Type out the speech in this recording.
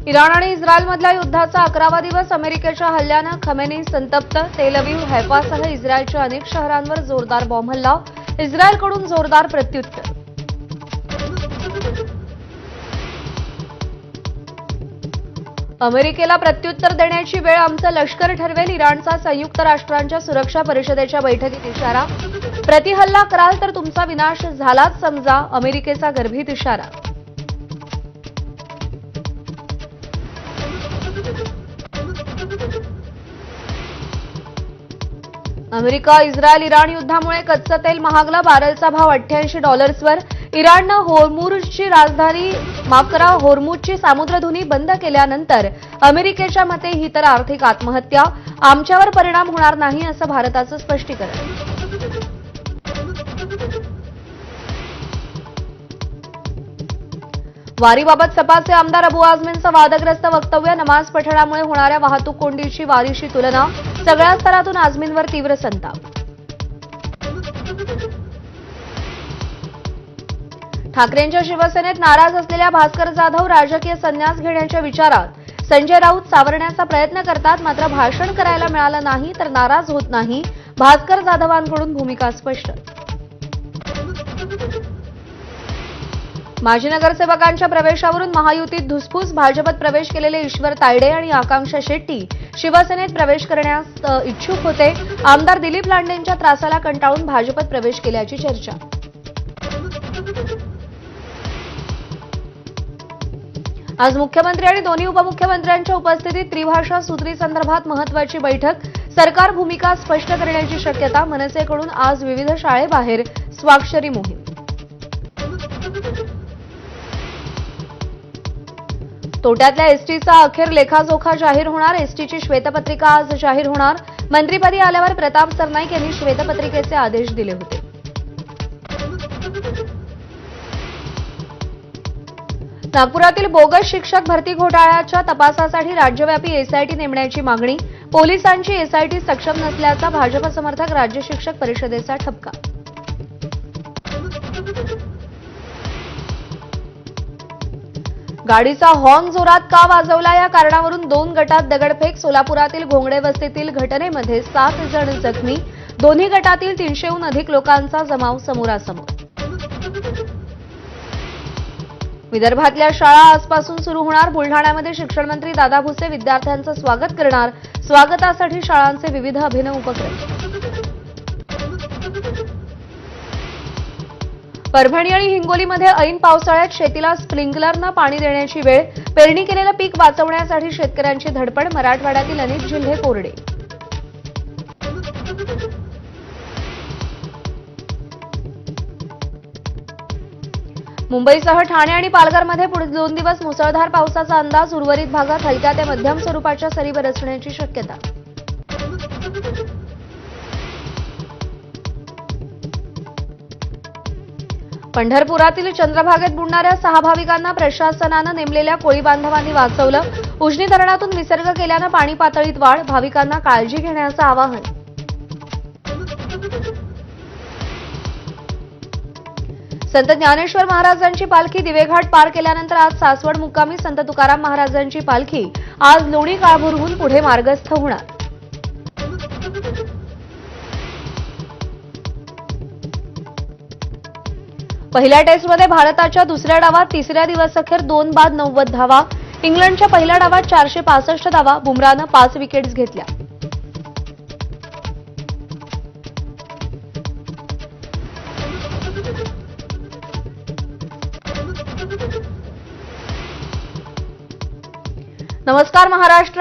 Iran आणि इस्रायलमधल्या युद्धाचा 11वा दिवस अमेरिकेच्या हल्ल्यानं खमेनी संतप्त. तेल अवीव, हैफासह इस्रायलच्या अनेक शहरांवर जोरदार बॉम्ब हल्ला. इस्रायलकडून जोरदार प्रत्युत्तर. अमेरिकेला प्रत्युत्तर देण्याची वेळ आमचं लष्कर ठरवेल. इराणचा संयुक्त राष्ट्रांच्या सुरक्षा परिषदेच्या बैठकीत इशारा. प्रतिहल्ला कराल तर तुमचा विनाश झालाच समजा. अमेरिकेचा गर्भित इशारा. अमेरिका इस्रायल इराण युद्धामुळे कच्चं तेल महागलं. बॅरलचा भाव $88वर. इराणनं होर्मुझची सामुद्रधुनी बंद केल्यानंतर अमेरिकेच्या मते ही तर आर्थिक आत्महत्या. आमच्यावर परिणाम होणार नाही असं भारताचं स्पष्टीकरण. वारीबाबत सपाचे आमदार अबू आझमींचं वादग्रस्त वक्तव्य. नमाज पठणामुळे होणाऱ्या वाहतूक कोंडीची वारीशी तुलना. सगळ्या स्तरातून आझमींवर तीव्र संताप. ठाकरेंच्या शिवसेनेत नाराज असलेल्या भास्कर जाधव राजकीय संन्यास घेण्याच्या विचारात. संजय राऊत सावरण्याचा प्रयत्न करतात, मात्र भाषण करायला मिळालं नाही तर नाराज होत नाही. भास्कर जाधवांकडून भूमिका स्पष्ट. माजी नगरसेवकांच्या प्रवेशावरून महायुतीत धुसफूस. भाजपत प्रवेश केलेले ईश्वर तायडे आणि आकांक्षा शेट्टी शिवसेनेत प्रवेश करण्यास इच्छुक होते. आमदार दिलीप लांडेंच्या त्रासाला कंटाळून भाजपत प्रवेश केल्याची चर्चा. आज मुख्यमंत्री आणि दोन्ही उपमुख्यमंत्र्यांच्या उपस्थितीत त्रिभाषा सूत्रीसंदर्भात महत्त्वाची बैठक. सरकार भूमिका स्पष्ट करण्याची शक्यता. मनसेकडून आज विविध शाळेबाहेर स्वाक्षरी मोहीम. तोट्यातल्या एसटीचा अखेर लेखाजोखा जाहीर होणार. एसटीची श्वेतपत्रिका आज जाहीर होणार. मंत्रिपदी आल्यावर प्रताप सरनाईक यांनी श्वेतपत्रिकेचे आदेश दिले होते. नागपुरातील बोगस शिक्षक भरती घोटाळ्याच्या तपासासाठी राज्यव्यापी एसआयटी नेमण्याची मागणी. पोलिसांची एसआयटी सक्षम नसल्याचा भाजप समर्थक राज्य शिक्षक परिषदेचा ठपका. गाडीचा हॉर्न जोरात का वाजवला या कारणावरून 2 गटात दगडफेक. सोलापुरातील घोंगडे वस्तीतील घटनेमध्ये 7 जण जखमी. दोन्ही गटातील 300हून अधिक लोकांचा जमाव समोरासमोर. विदर्भातल्या शाळा आजपासून सुरू होणार. बुलढाण्यामध्ये शिक्षण मंत्री दादा भुसे विद्यार्थ्यांचं स्वागत करणार. स्वागतासाठी शाळांचे विविध अभिनव उपक्रम. परभणी आणि हिंगोलीमध्ये ऐन पावसाळ्यात शेतीला स्प्रिंकलरनं पाणी देण्याची वेळ. पेरणी केलेलं पीक वाचवण्यासाठी शेतकऱ्यांची धडपड. मराठवाड्यातील अनेक जिल्हे कोरडे. मुंबईसह ठाणे आणि पालघरमध्ये पुढील 2 दिवस मुसळधार पावसाचा अंदाज. उर्वरित भागात हलक्या ते मध्यम स्वरूपाच्या सरी बरसण्याची शक्यता. पंढरपुरातील चंद्रभागेत बुडणाऱ्या 6 भाविकांना प्रशासनानं नेमलेल्या कोळी बांधवांनी वाचवलं. उजनी धरणातून विसर्ग केल्यानं पाणी पातळीत वाढ. भाविकांना काळजी घेण्याचं आवाहन. संत ज्ञानेश्वर महाराजांची पालखी दिवेघाट पार केल्यानंतर आज सासवड मुक्कामी. संत तुकाराम महाराजांची पालखी आज लोणी काळभोरहून पुढे मार्गस्थ होणार. पहिल्या टेस्टमध्ये भारताच्या दुसऱ्या डावात तिसऱ्या दिवसअखेर 2 बाद 90 धावा. इंग्लंडच्या पहिल्या डावात 465 धावा. बुमराहनं 5 विकेट्स घेतल्या. नमस्कार महाराष्ट्र.